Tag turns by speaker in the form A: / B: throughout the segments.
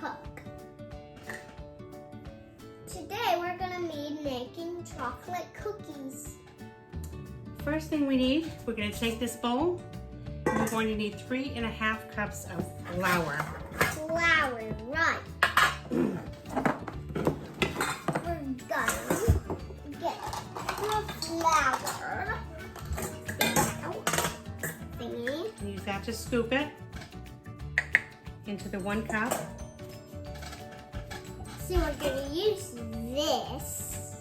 A: cook. Today we're gonna be making chocolate cookies.
B: First thing we need, we're going to take this bowl. And we're going to need 3½ cups of flour.
A: Flour, right. We're gonna get the flour out thingy.
B: Use that to scoop it into the 1 cup.
A: So we're gonna use this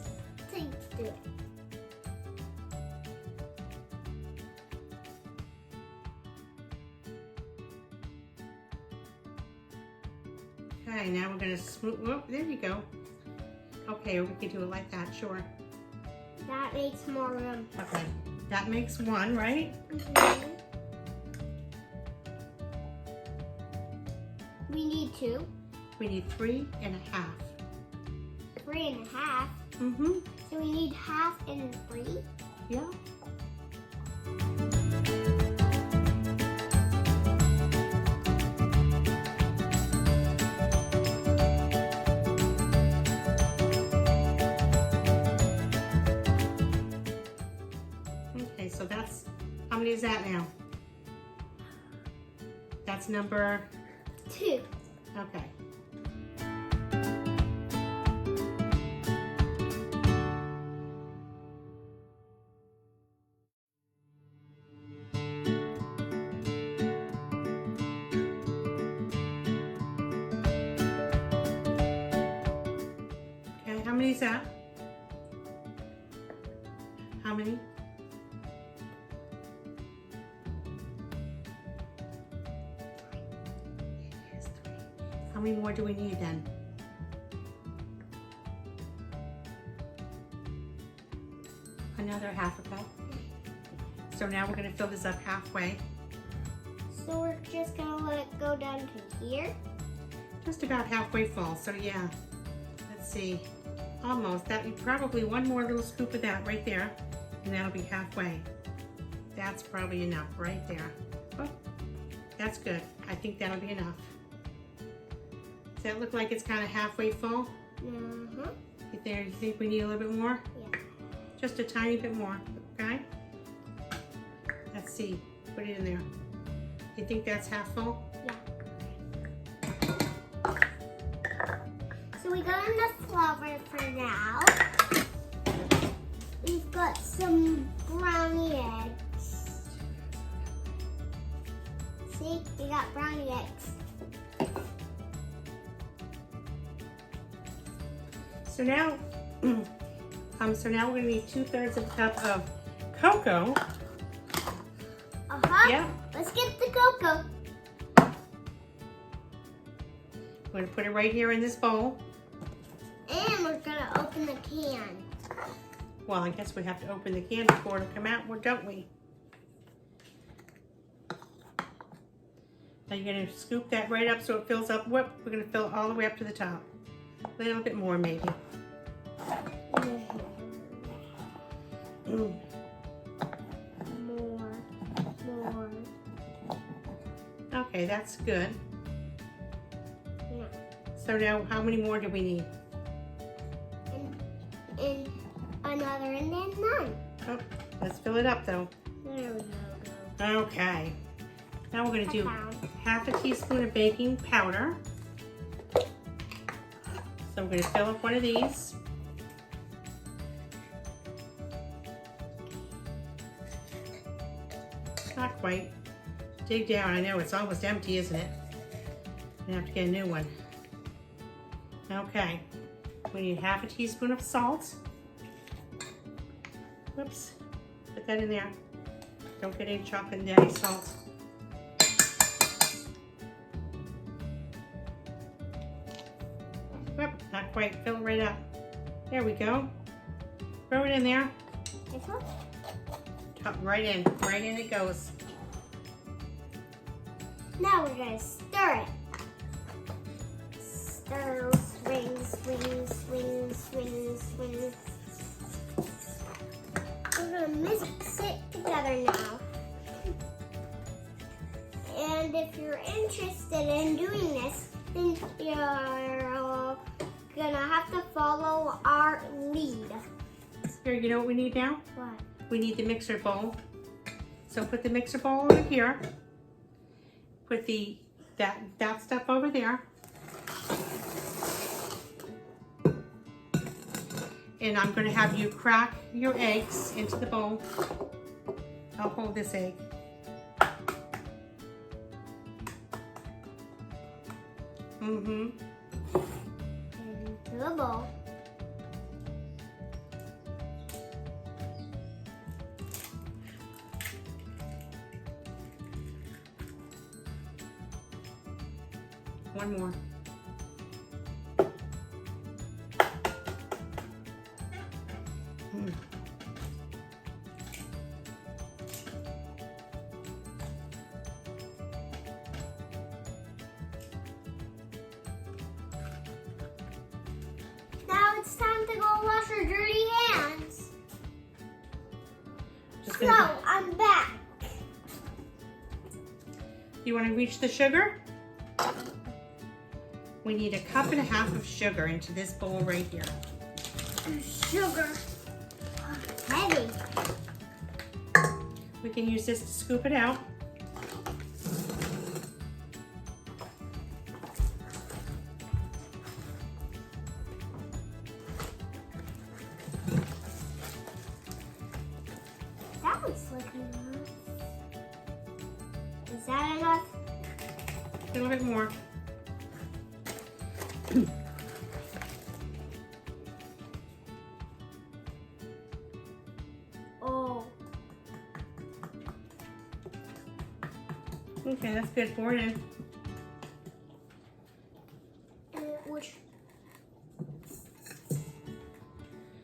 A: to do it.
B: Okay, now we're going to smooth. Oh, there you go. Okay, we can do it like that, sure.
A: That makes more room.
B: Okay, that makes 1, right?
A: Mm-hmm. We need 2.
B: We need 3½
A: 3½
B: Mm-hmm.
A: So we need half and 3.
B: Yeah. Okay, so that's, how many is that now? That's number
A: 2.
B: Okay. Okay, how many is that? How many? How many more do we need then? Another ½ cup. So now we're going to fill this up halfway.
A: So we're just gonna let it go down to here.
B: Just about halfway full, so yeah. Let's see, almost. That probably 1 more little scoop of that right there, and that'll be halfway. That's probably enough right there. Oh, that's good. I think that'll be enough. Does that look like it's kind of halfway full?
A: Mm-hmm.
B: You think we need a little bit more?
A: Yeah.
B: Just a tiny bit more, okay? Let's see, put it in there. You think that's half full?
A: Yeah. So we got enough flour for now. We've got some brownie eggs. See, we got brownie eggs.
B: So now, we're gonna need 2/3 of a cup of cocoa. Yeah.
A: Let's get the cocoa.
B: We're gonna put it right here in this bowl.
A: And we're gonna open the can.
B: Well, I guess we have to open the can before it'll come out, don't we? Now you're gonna scoop that right up so it fills up. Whoop, we're gonna fill it all the way up to the top. A little bit more maybe.
A: More.
B: Okay, that's good.
A: Yeah.
B: So now how many more do we need?
A: And another and then none.
B: Oh, let's fill it up though.
A: There we go.
B: Okay. Now we're gonna do
A: found.
B: ½ a teaspoon of baking powder. So we're gonna fill up one of these. Not quite. Dig down. I know it's almost empty, isn't it? I have to get a new one. Okay. We need ½ a teaspoon of salt. Whoops. Put that in there. Don't get any chocolate and daddy salt. Whoop, not quite. Fill it right up. There we go. Throw it in there.
A: This one?
B: Right in. Right in it goes.
A: Now we're gonna stir it. Stir, swing, swing, swing, swing, swing. We're gonna mix it together now. And if you're interested in doing this, then you're gonna have to follow our lead.
B: Here, you know what we need now?
A: What?
B: We need the mixer bowl. So put the mixer bowl over here. Put that stuff over there. And I'm going to have you crack your eggs into the bowl. I'll hold this egg.
A: Into the bowl.
B: One more.
A: Now it's time to go wash your dirty hands. So, I'm back.
B: You want to reach the sugar? We need 1.5 cups of sugar into this bowl right here.
A: Sugar. Heavy.
B: We can use this to scoop it out.
A: That looks like enough. Is that enough?
B: A little bit more.
A: Oh.
B: Okay, that's good. Pour it in.
A: Which?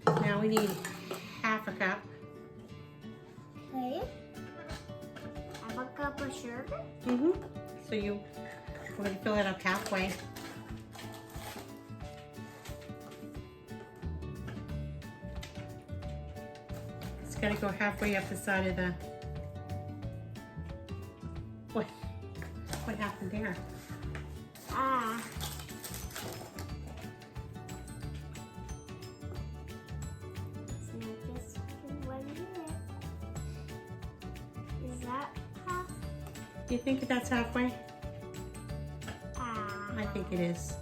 B: Now we need 1/2 cup.
A: Okay. 1/2 cup of sugar.
B: So we're going to fill it up halfway. It's got to go halfway up the side of the. What happened there?
A: Ah. So just one minute. Is that half?
B: Do you think that's halfway?
A: Ah.
B: I think it is.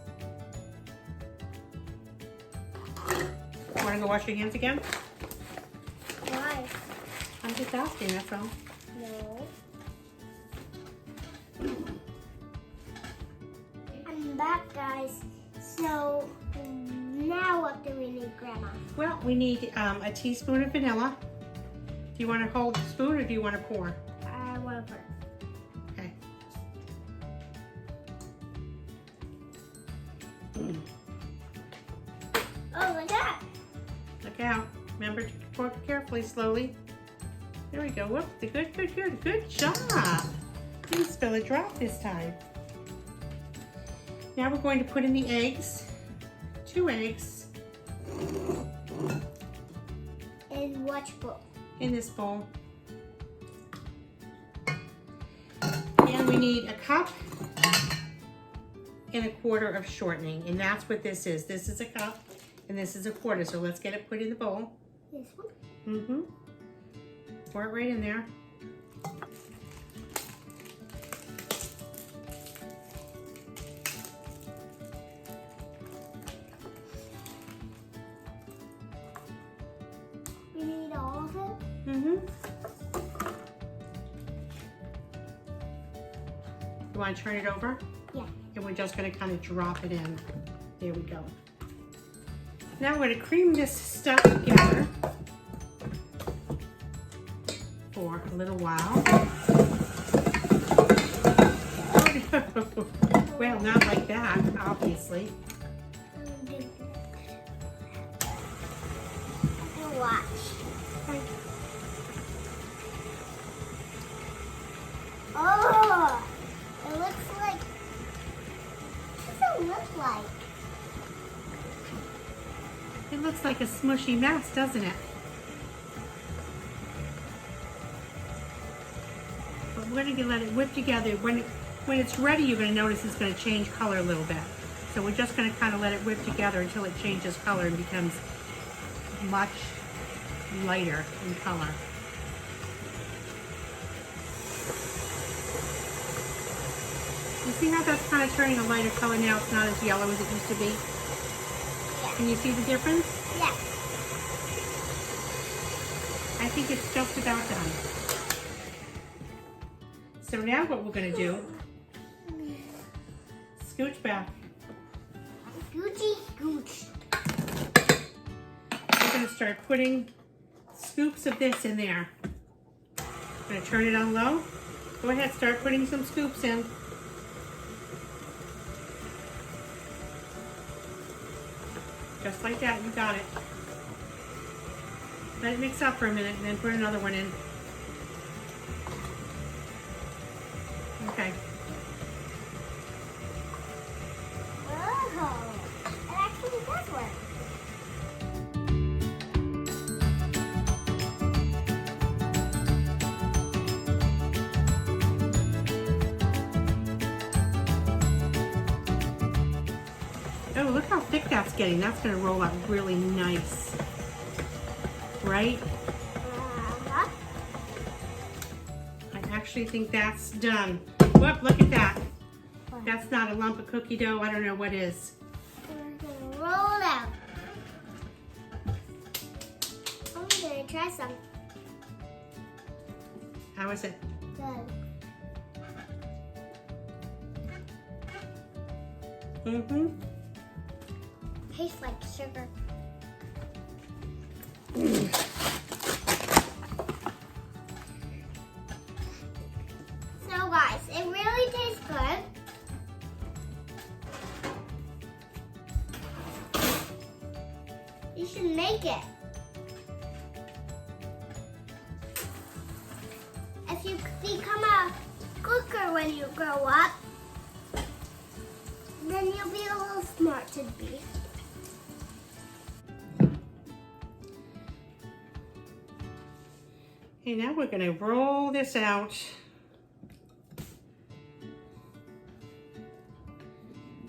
B: Want to go wash your hands again?
A: Why?
B: I'm just asking, that's all.
A: No. I'm back, guys. So now what do we need, Grandma?
B: Well, we need a teaspoon of vanilla. Do you want to hold the spoon or do you want to pour?
A: Whatever.
B: Okay.
A: Oh, look at that.
B: Look out. Remember to pour carefully, slowly. There we go. Whoop. Good job. Didn't spill a drop this time. Now we're going to put in the eggs. 2 eggs.
A: In which bowl?
B: In this bowl. And we need 1.25 cups of shortening. And that's what this is. This is 1 cup and this is 1/4. So let's get it put in the bowl.
A: This one?
B: Pour it right in there.
A: We need all of it?
B: You want to turn it over?
A: Yeah.
B: And we're just going to kind of drop it in. There we go. Now we're going to cream this stuff together for a little while. Oh, no. Well, not like that, obviously.
A: Watch. Oh, it looks like. What does it look like?
B: It looks like a smushy mess, doesn't it? But we're going to let it whip together. When When it's ready, you're going to notice it's going to change color a little bit. So we're just going to kind of let it whip together until it changes color and becomes much lighter in color. You see how that's kind of turning a lighter color now? It's not as yellow as it used to be.
A: Yeah.
B: Can you see the difference?
A: Yeah.
B: I think it's just about done. So now what we're going to do, scooch back.
A: Scoochy scooch.
B: We're going to start putting scoops of this in there. I'm going to turn it on low. Go ahead, start putting some scoops in. Just like that, you got it. Let it mix up for a minute and then put another one in. Okay.
A: Oh, it actually does work.
B: Oh, look how thick that's getting. That's going to roll out really nice. Right?
A: Uh-huh.
B: I actually think that's done. Whoop, look at that.
A: What?
B: That's not a lump of cookie dough. I don't know what is.
A: We're gonna roll it out. I'm gonna try some.
B: How is it?
A: Good.
B: Mm-hmm.
A: Tastes like sugar. So guys, it really tastes good. You should make it. If you become a cooker when you grow up, then you'll be a little smart to be.
B: Okay, now we're going to roll this out.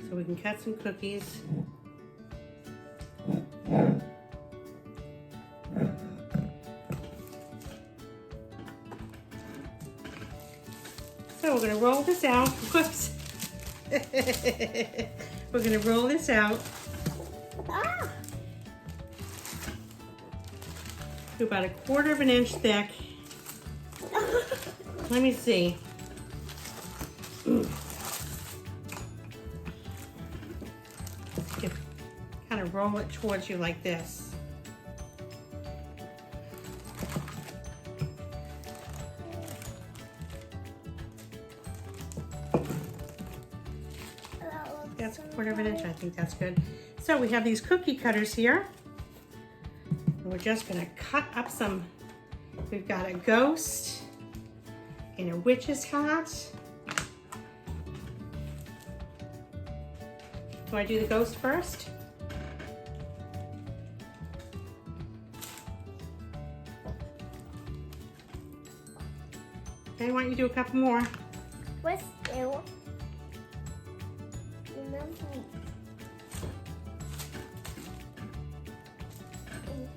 B: So we can cut some cookies. So we're going to roll this out. Whoops. We're going to roll this out
A: Ah!
B: to about 1/4 of an inch thick. Let me see. Kind of roll it towards you like this. That's 1/4 of an inch. I think that's good. So we have these cookie cutters here. And we're just going to cut up some. We've got a ghost and a witch's hat. Do I do the ghost first? Okay, why don't you do a couple more?
A: What's new?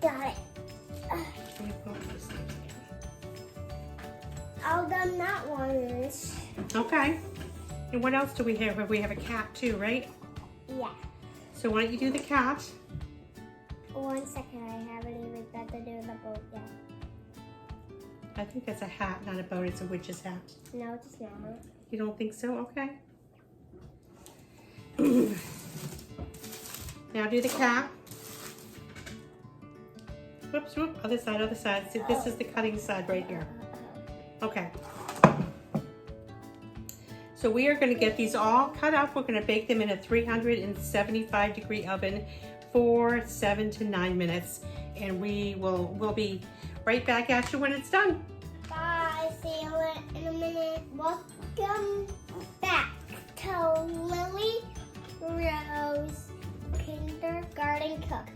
A: Got it. All done that one is.
B: Okay. And what else do we have? We have a cat too, right?
A: Yeah.
B: So why don't you do the cat?
A: 1 second, I haven't even got to do the boat yet.
B: I think that's a hat, not a boat. It's a witch's hat.
A: No, it's not.
B: You don't think so? Okay. Now do the cat. Whoops, whoop. Other side, other side. See, this is the cutting side right here. Okay. So we are going to get these all cut up. We're going to bake them in a 375-degree oven for 7 to 9 minutes. And we'll be right back at you when it's done.
A: Bye. See you in a minute. Welcome back to Lily Rose Kindergarten Cook.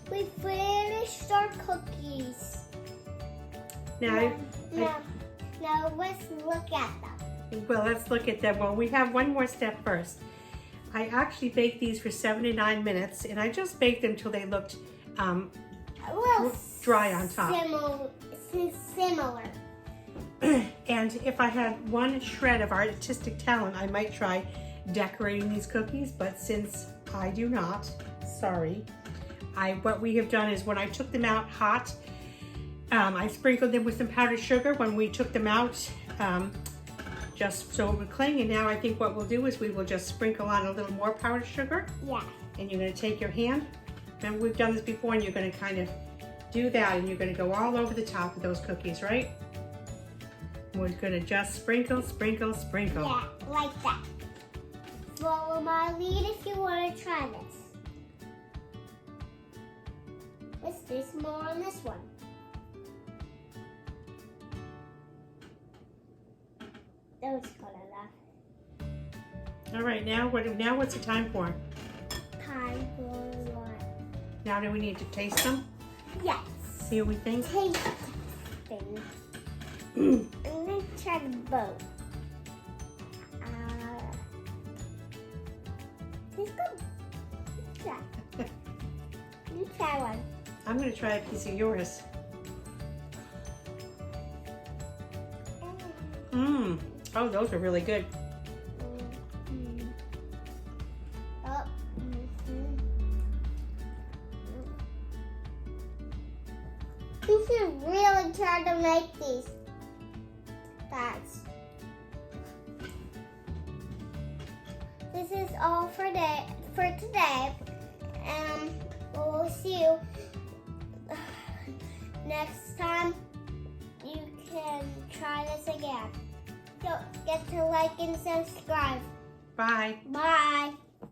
A: We finished our cookies.
B: Now,
A: Now let's look at them.
B: Well, let's look at them. Well, we have one more step first. I actually baked these for 7 to 9 minutes, and I just baked them till they looked
A: A little
B: dry on top.
A: Similar.
B: And if I had one shred of artistic talent, I might try decorating these cookies, but since I do not, sorry. What we have done is when I took them out hot, I sprinkled them with some powdered sugar when we took them out, just so it would cling. And now I think what we'll do is we will just sprinkle on a little more powdered sugar.
A: Yeah.
B: And you're gonna take your hand, remember we've done this before, and you're gonna kind of do that, and you're gonna go all over the top of those cookies, right? We're gonna just sprinkle, sprinkle, sprinkle.
A: Yeah, like that. Follow my lead if you want to try this. Let's do some more on this one. That was good enough.
B: All right, now what's the time for?
A: Time for what?
B: Now do we need to taste them?
A: Yes.
B: See what we think?
A: Taste thing. I'm gonna try the boat. It's good. Try. You try one.
B: I'm gonna try a piece of yours. Mmm. Oh, those are really good.
A: Oh. You should really try to make these. This is all for today. We'll see you next time. You can try this again. Don't forget to like and subscribe.
B: Bye.
A: Bye.